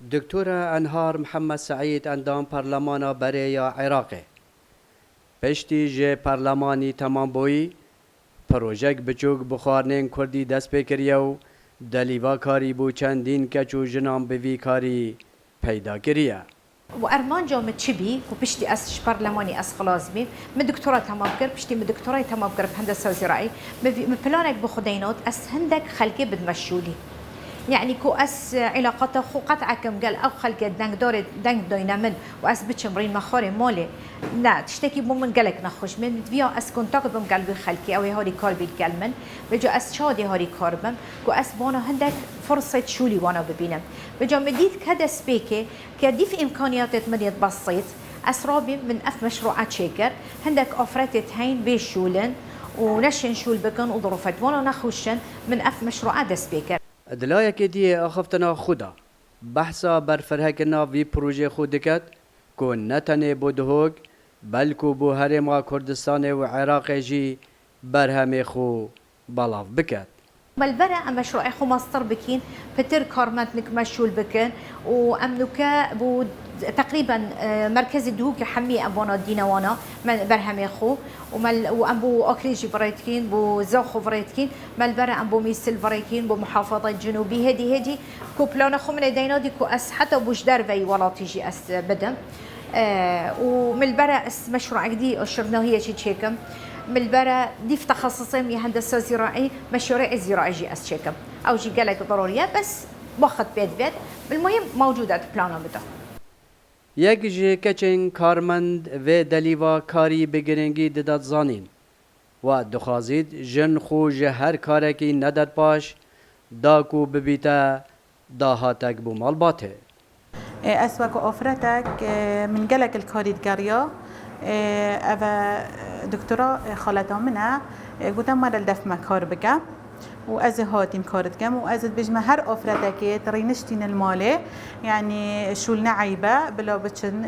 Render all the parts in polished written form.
دکتر انهار محمد سعید اندام پارلمانا برای عراق پشتی جه پارلمانی تمام بوی پروژک بچوک بخارنین کردی دست بکریه و دلیوا کاری بو چندین کچو جنام بوی کاری پیدا کریه و ارمان جامعه چی بی و پشتی از پارلمانی از خلاص بی من دکترا تمام کرد پشتی من دکترای تمام کرد هندسه زراعی من پلانك بخدينات اس هندك خلقي بدمشولي يعني كو اس علاقات خو قطعكم قال او خلقي دنگ داينامن واس بتشمرين مخاري مالي لا تشتكي بو من قالك نخوش من فيا اس كونتاكت بم قلبي خلقي او هاري كار بيت قلمن بجا اس شادي هاري كار بم كو اس وانا هندك فرصة شولي وانا ببينم بجا مديت كدا سبيكي كديف امكانيات مديت بسيط اسرابي من اف مشروعات شيكر هندك اوفرتت هين بيشولن ونشن شول بكن وظروفات وانا نخوشن من اف مشروعات سبيكر دلایه که دیه اخفتنا خدا بحثا بر فرهکنا وی پروژه خودکت که نتنه بودهوگ بلکو بو هرما کردستان و عراق جی برهم خو بلاف بکد بالبرا مشروع خو مصدر بكين بتر كارمات نك مشول بكن وامنوكا بو تقريبا مركز الدهوك حمي ابونا دينوانا برهم خو وامبو اكريجي بريتكين بو زاخو بريتكين بالبرا امبو ميسل بريتكين بو محافظه الجنوبي هدي كو بلان خو من دينادي كو اس حتى بوش دربي ولا تيجي اس بدم ومن البرا اس مشروع جديد اشرنا هي شي تشيكم من البرا ديف تخصصين يا هندسه زراعي مشاريع الزراعي جي اس تشيكم او جي قالك ضروريه بس باخذ بيت بالمهم موجوده بلانا بده یک جه کچین کارمند و دلیوا کاری بگرنگی ددات زانین و دخوازید جن خو جه هر کارکی ندد پاش داکو ببیتا داهاتک بو مال باته اسواق اوفرتك من قالك الكاريدغاريا أبا دكتورة خالتها منها قلت مرة الدف مكار بكا وأز هاتي مكارت كم وأز بجمع هر أفرادك ترينشتين المالي يعني شو النعيبة بلا بتشن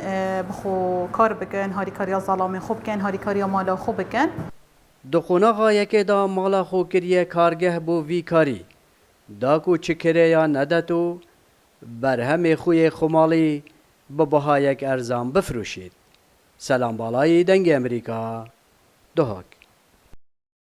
بخو كار بكن هاري كاريا ظلامي خوب كن هاري كاريا مالا خوب بكن دخونا غایه دا مالا خو کریه کارگه بو وی کاری داکو چکره یا ندتو برهم خوی خمالی ببها یک ارزان بفروشید سلام بالای دنگ امریکا دهاک